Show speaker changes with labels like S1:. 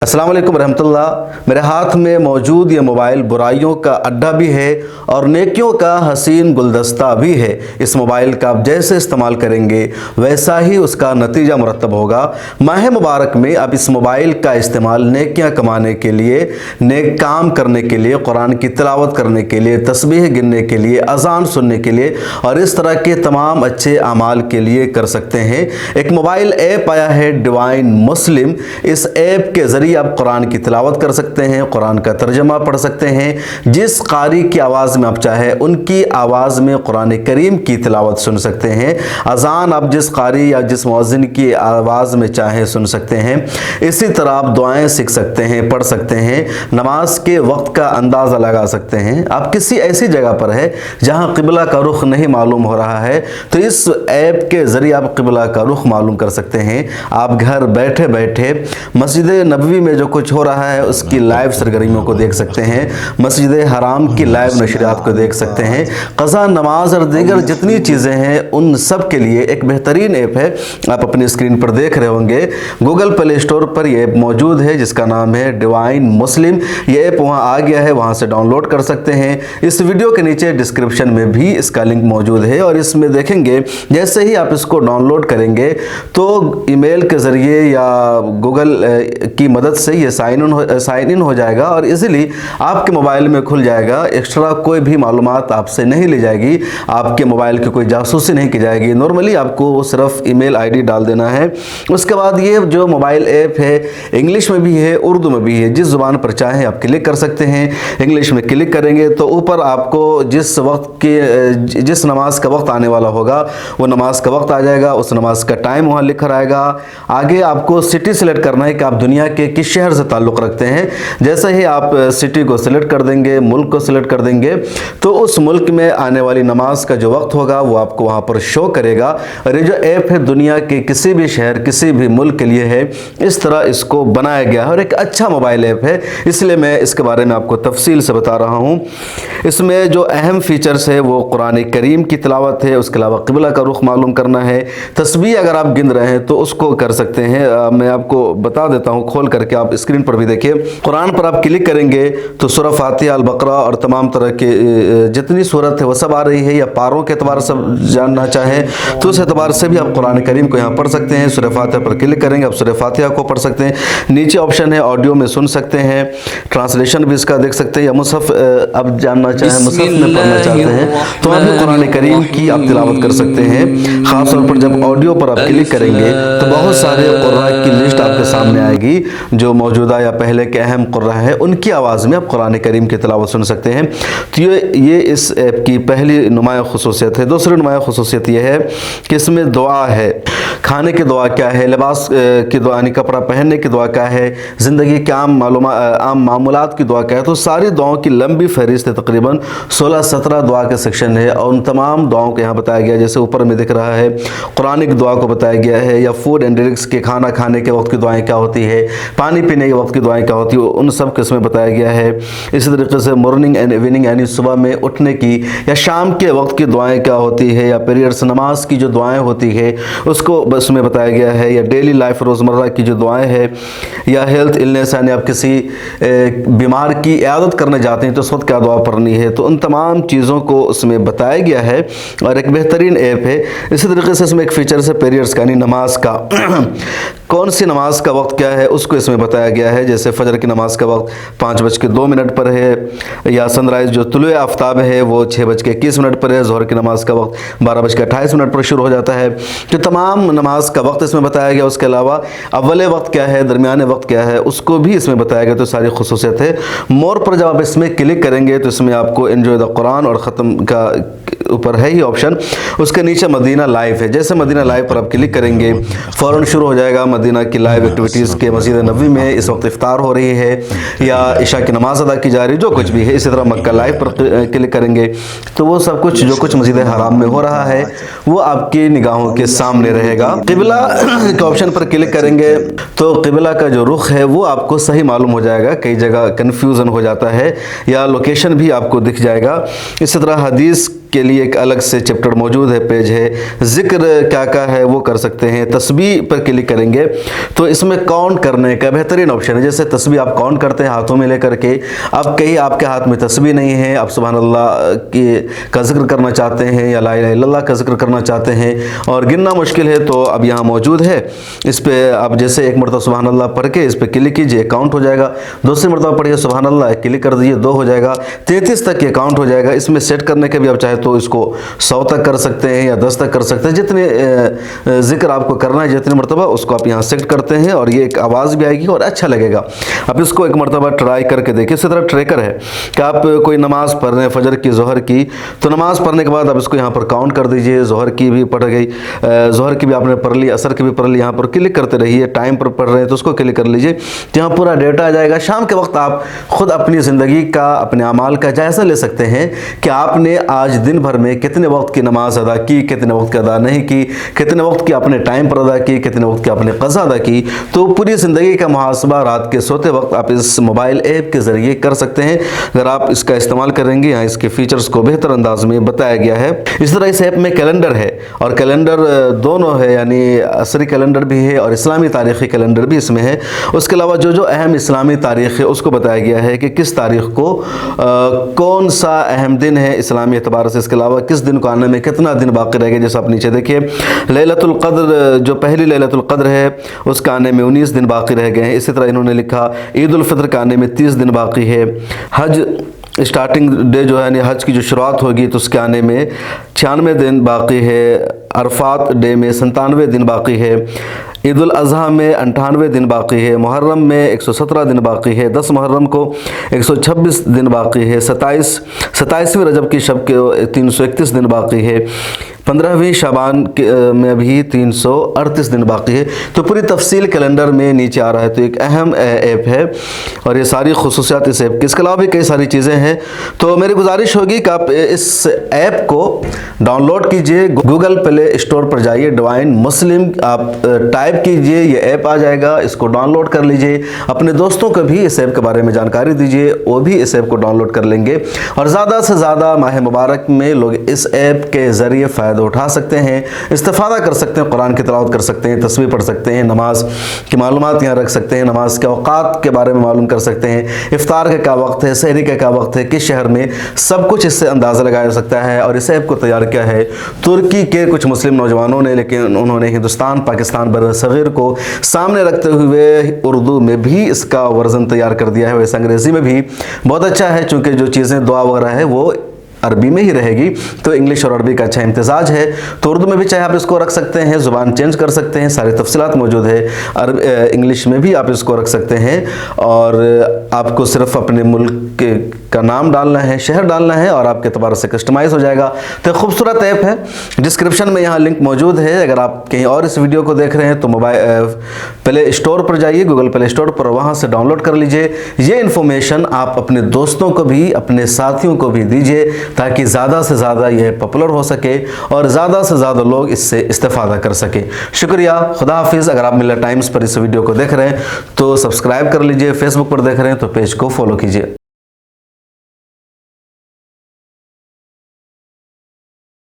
S1: अस्सलाम वालेकुम रहमतुल्लाह। मेरे हाथ में मौजूद ये मोबाइल बुराइयों का अड्डा भी है और नेकियों का हसीन गुलदस्ता भी है। इस मोबाइल का आप जैसे इस्तेमाल करेंगे वैसा ही उसका नतीजा मुरतब होगा। माह मुबारक में आप इस मोबाइल का इस्तेमाल नेकियां कमाने के लिए, नेक काम करने के लिए, कुरान की तिलावत करने के लिए, तस्बीह गिनने के लिए, अजान सुनने के लिए और इस तरह के तमाम अच्छे अमाल के लिए कर सकते हैं। एक मोबाइल ऐप आया है डिवाइन मुस्लिम। इस ऐप के ज़रिए आप कुरान की तिलावत कर सकते हैं, कुरान का तर्जमा पढ़ सकते हैं। जिस कारी की आवाज़ में आप चाहे उनकी आवाज़ में कुरान करीम की तिलावत सुन सकते हैं। अजान आप जिस कारी या जिस मुअज्जिन की आवाज़ में चाहे सुन सकते हैं। इसी तरह आप दुआएं सीख सकते हैं, पढ़ सकते हैं, नमाज के वक्त का अंदाज़ा लगा सकते हैं। आप किसी ऐसी जगह पर है जहां क़िबला का रुख नहीं मालूम हो रहा है तो इस ऐप के ज़रिए आप क़िबला का रुख मालूम कर सकते हैं। आप घर बैठे बैठे मस्जिद नबवी में जो कुछ हो रहा है उसकी लाइव सरगर्मियों को देख सकते हैं, मस्जिद हराम की लाइव नशरियात को देख सकते हैं। क़ज़ा, नमाज और दीगर जितनी चीज़ें हैं उन सब के लिए एक बेहतरीन ऐप है, आप अपनी स्क्रीन पर देख रहे होंगे। गूगल प्ले स्टोर पर यह ऐप मौजूद है जिसका नाम है डिवाइन मुस्लिम। ये ऐप वहाँ आ गया है, वहाँ से डाउनलोड कर सकते हैं। इस वीडियो के नीचे डिस्क्रिप्शन में भी इसका लिंक मौजूद है और इसमें देखेंगे जैसे ही आप इसको डाउनलोड करेंगे तो ईमेल के ज़रिए या गूगल की मदद से ये साइन इन हो जाएगा और इजीली आपके मोबाइल में खुल जाएगा। एक्स्ट्रा कोई भी मालूमात आपसे नहीं ली जाएगी, आपके मोबाइल की कोई जासूसी नहीं की जाएगी। नॉर्मली आपको सिर्फ ईमेल आईडी डाल देना है। उसके बाद ये जो मोबाइल ऐप है इंग्लिश में भी है, उर्दू में भी है। जिस ज़ुबान पर चाहें आप क्लिक कर सकते हैं। इंग्लिश में क्लिक करेंगे तो ऊपर आपको जिस नमाज का वक्त आने वाला होगा वो नमाज का वक्त आ जाएगा, उस नमाज का टाइम वहाँ लिखा रहेगा। आगे आपको सिटी सेलेक्ट करना है कि आप दुनिया के किस शहर से ताल्लुक़ रखते हैं। जैसे ही आप सिटी को सिलेक्ट कर देंगे, मुल्क को सिलेक्ट कर देंगे तो उस मुल्क में आने वाली नमाज का जो वक्त होगा वो आपको वहाँ पर शो करेगा। और ये जो ऐप है दुनिया के किसी भी शहर, किसी भी मुल्क के लिए है। इस तरह इसको बनाया गया है और एक अच्छा मोबाइल ऐप है, इसलिए मैं इसके बारे में आपको तफसील से बता रहा हूँ। इसमें जो अहम फीचर्स है वो कुरान करीम की तिलावत है, उसके अलावा क़िबला का रुख मालूम करना है। तस्बीह अगर आप गिन रहे हैं तो उसको कर सकते हैं। मैं आपको बता देता हूँ खोल करके, आप स्क्रीन पर भी देखिए। कुरान पर आप क्लिक करेंगे तो सूरह फातिहा, अल बकरा और तमाम तरह के जितनी सूरत है वो सब आ रही है। या पारों के एतबार से जानना चाहें तो उस एतबार से भी आप कुरान करीम को यहाँ पढ़ सकते हैं। सूरह फातिहा पर क्लिक करेंगे, आप सूरह फातिहा को पढ़ सकते हैं। नीचे ऑप्शन है ऑडियो में सुन सकते हैं, ट्रांसलेशन भी इसका देख सकते हैं। या मुसहफ अब जानना चाहें, मुसहफ में पढ़ना चाहते हैं तो आप भी कुरान करीम की आप तिलावत कर सकते हैं। ख़ास तौर पर जब ऑडियो पर आप क्लिक करेंगे तो बहुत सारे कुर्रा की लिस्ट आपके सामने आएगी जो मौजूदा या पहले के अहम कुर्रा है उनकी आवाज़ में आप कुरान करीम की तिलावत सुन सकते हैं। तो ये इस ऐप की पहली नुमाया खुसूसियत है। दूसरी नुमाया खुसूसियत यह है कि इसमें दुआ है। खाने की दुआ क्या है, लिबास की दुआ यानी कपड़ा पहनने की दुआ क्या है, ज़िंदगी के आम मामूलात की दुआ क्या है, तो सारी दुआओं की लंबी फहरिस्त है। तकरीबन 16-17 दुआ के सेक्शन है और उन तमाम दुआओं को यहाँ बताया गया। जैसे ऊपर में दिख रहा है कुरानिक दुआ को बताया गया है, या फूड एंड ड्रिंक्स के खाना खाने के वक्त की दुआएं क्या होती है, पानी पीने के वक्त की दुआएं क्या होती है, उन सब के इसमें बताया गया है। इसी तरीके से मॉर्निंग एंड इवनिंग यानी सुबह में उठने की या शाम के वक्त की दुआएं क्या होती है, या पीरियड्स नमाज की जो दुआएं होती है उसको उसमें बताया गया है। या डेली लाइफ रोज़मर्रा की जो दुआएं हैं, या हेल्थ इलनेस यानी आप किसी बीमार की इयादत करने जाते हैं तो उस वक्त क्या दुआ पढ़नी है, तो उन तमाम चीज़ों को उसमें बताया गया है और एक बेहतरीन ऐप है। इसी तरीके से इसमें एक फ़ीचर है पीरियड्स का यानी नमाज का कौन सी नमाज का वक्त क्या है उसको इसमें बताया गया है। जैसे फजर की नमाज का वक्त 5:02 पर है, या सनराइज़ जो तुलुए आफ्ताब है वो 6:21 पर है। ज़ोहर की नमाज का वक्त 12:28 पर शुरू हो जाता है। तो तमाम नमाज का वक्त इसमें बताया गया। उसके अलावा अव्वल वक्त क्या है, दरमियान वक्त क्या है उसको भी इसमें बताया गया। तो सारी खुसूसियत है। मोर पर जब आप इसमें क्लिक करेंगे तो इसमें आपको एंजॉय द कुरान और ख़त्म का ऊपर है ही ऑप्शन, उसके नीचे मदीना लाइव है। जैसे मदीना लाइव पर आप क्लिक करेंगे फ़ौरन शुरू हो जाएगा मदीना की लाइव एक्टिविटीज़ के। मस्जिद नबवी में इस वक्त इफ्तार हो रही है या इशा की नमाज अदा की जा रही है, जो कुछ भी है। इसी तरह मक्का लाइव पर क्लिक करेंगे तो वो सब कुछ जो कुछ मस्जिद हराम में हो रहा है वो आपकी निगाहों के सामने रहेगा। क़िबला के ऑप्शन पर क्लिक करेंगे तो क़िबला का जो रुख है वो आपको सही मालूम हो जाएगा। कई जगह कन्फ्यूज़न हो जाता है, या लोकेशन भी आपको दिख जाएगा। इसी तरह हदीस کے لیے ایک الگ سے چیپٹر موجود ہے، پیج ہے۔ ذکر کیا کیا ہے وہ کر سکتے ہیں۔ تسبیح پر کلک کریں گے تو اس میں کاؤنٹ کرنے کا بہترین آپشن ہے۔ جیسے تسبیح آپ کاؤنٹ کرتے ہیں ہاتھوں میں لے کر کے، اب کہیں آپ کے ہاتھ میں تسبیح نہیں ہے، آپ سبحان اللہ کا ذکر کرنا چاہتے ہیں یا لا الہ الا اللہ کا ذکر کرنا چاہتے ہیں اور گننا مشکل ہے تو اب یہاں موجود ہے۔ اس پہ آپ جیسے ایک مرتبہ سبحان اللہ پڑھ کے اس پہ کلک کیجئے، کاؤنٹ ہو جائے گا۔ دوسری مرتبہ پڑھیے سبحان اللہ، کلک کر دیجئے، 2 ہو جائے گا، 33 تک یہ کاؤنٹ ہو جائے گا۔ اس میں سیٹ کرنے کے بھی آپ چاہے تو اس کو 100 تک کر سکتے ہیں یا 10 تک کر سکتے ہیں، جتنے ذکر آپ کو کرنا ہے جتنے مرتبہ اس کو آپ یہاں سیٹ کرتے ہیں اور یہ ایک آواز بھی آئے گی اور اچھا لگے گا۔ اب اس کو ایک مرتبہ ٹرائی کر کے دیکھیں۔ اسی طرح ٹریکر ہے کہ آپ کوئی نماز پڑھ رہے ہیں، فجر کی، ظہر کی، تو نماز پڑھنے کے بعد آپ اس کو یہاں پر کاؤنٹ کر دیجئے۔ ظہر کی بھی پڑھ گئی، ظہر کی بھی آپ نے پڑھ لی، عصر کی بھی پڑھ لی، یہاں پر کلک کرتے رہیے۔ ٹائم پر پڑھ رہے ہیں تو اس کو کلک کر لیجئے، یہاں پورا ڈیٹا آ جائے گا۔ شام کے وقت آپ خود اپنی زندگی کا، اپنے اعمال کا جائزہ لے سکتے ہیں کہ آپ نے آج دن بھر میں کتنے وقت کی نماز ادا کی، کتنے وقت کی ادا نہیں کی، کتنے وقت کی اپنے ٹائم پر ادا کی، کتنے وقت کی اپنے قضا ادا کی۔ تو پوری زندگی کا محاسبہ رات کے سوتے وقت آپ اس موبائل ایپ کے ذریعے کر سکتے ہیں اگر آپ اس کا استعمال کریں گے۔ یہاں اس کے فیچرز کو بہتر انداز میں بتایا گیا ہے۔ اس طرح اس ایپ میں کیلنڈر ہے اور کیلنڈر دونوں ہے، یعنی عصری کیلنڈر بھی ہے اور اسلامی تاریخی کیلنڈر بھی اس میں ہے۔ اس کے علاوہ جو اہم اسلامی تاریخ ہے اس کو بتایا گیا ہے کہ کس تاریخ کو کون سا اہم دن ہے اسلامی اعتبار سے۔ اس کے علاوہ کس دن کو آنے میں کتنا دن باقی رہ گیا، جیسے آپ نیچے دیکھیں لیلۃ القدر، جو پہلی لیلۃ القدر ہے اس کا آنے میں 19 دن باقی رہ گئے ہیں۔ اسی طرح انہوں نے لکھا عید الفطر کا آنے میں 30 دن باقی ہے۔ حج اسٹارٹنگ ڈے جو ہے یعنی حج کی جو شروعات ہوگی تو اس کے آنے میں 96 دن باقی ہے۔ عرفات ڈے میں 97 دن باقی ہے۔ عید الاضحیٰ میں 98 دن باقی ہے۔ محرم میں 117 دن باقی ہے۔ 10 محرم کو 126 دن باقی ہے۔ 27ویں رجب کی شب کے 331 دن باقی ہے۔ 15ویں شعبان میں بھی 338 دن باقی ہے۔ تو پوری تفصیل کیلنڈر میں نیچے آ رہا ہے۔ تو ایک اہم ایپ ہے اور یہ ساری خصوصیات اس ایپ کی۔ اس کے علاوہ بھی کئی ساری چیزیں ہیں، تو میری گزارش ہوگی کہ آپ اس ایپ کو ڈاؤن لوڈ کیجئے، گوگل پلے اسٹور پر جائیے، ڈیوائن مسلم آپ ٹائپ کیجئے، یہ ایپ آ جائے گا، اس کو ڈاؤن لوڈ کر لیجئے۔ اپنے دوستوں کو بھی اس ایپ کے بارے میں جانکاری دیجئے، وہ بھی اس ایپ کو ڈاؤن لوڈ کر لیں گے اور زیادہ سے زیادہ ماہ مبارک میں لوگ اس ایپ کے ذریعے فائدہ اٹھا سکتے ہیں، استفادہ کر سکتے ہیں، قرآن کی تلاوت کر سکتے ہیں، تسبیح پڑھ سکتے ہیں، نماز کی معلومات یہاں رکھ سکتے ہیں، نماز کے اوقات کے بارے میں معلوم کر سکتے ہیں، افطار کا کیا وقت ہے، سحری کا کیا وقت ہے، کس شہر میں، سب کچھ اس سے اندازہ لگایا جا سکتا ہے۔ اور اس ایپ کو تیار کیا ہے ترکی کے کچھ مسلم نوجوانوں نے، لیکن انہوں نے ہندوستان، پاکستان، بر صغیر کو سامنے رکھتے ہوئے اردو میں بھی اس کا ورژن تیار کر دیا ہے، ویسے انگریزی میں بھی بہت اچھا ہے، چونکہ جو چیزیں دعا وغیرہ ہے وہ عربی میں ہی رہے گی، تو انگلش اور عربی کا اچھا امتزاج ہے۔ تو اردو میں بھی چاہے آپ اس کو رکھ سکتے ہیں، زبان چینج کر سکتے ہیں، ساری تفصیلات موجود ہے۔ انگلش میں بھی آپ اس کو رکھ سکتے ہیں اور آپ کو صرف اپنے ملک کا نام ڈالنا ہے، شہر ڈالنا ہے اور آپ کے اعتبار سے کسٹمائز ہو جائے گا۔ تو ایک خوبصورت ایپ ہے، ڈسکرپشن میں یہاں لنک موجود ہے۔ اگر آپ کہیں اور اس ویڈیو کو دیکھ رہے ہیں تو موبائل پلے اسٹور پر جائیے، گوگل پلے اسٹور پر، وہاں سے ڈاؤن لوڈ کر لیجئے۔ یہ انفارمیشن آپ اپنے دوستوں کو بھی، اپنے ساتھیوں کو بھی دیجئے تاکہ زیادہ سے زیادہ یہ پاپولر ہو سکے اور زیادہ سے زیادہ لوگ اس سے استفادہ کر سکیں۔ شکریہ، خدا حافظ۔ اگر آپ ملت ٹائمز پر اس ویڈیو کو دیکھ رہے ہیں تو سبسکرائب کر لیجئے، فیس بک پر دیکھ رہے ہیں تو پیج کو فالو کیجئے۔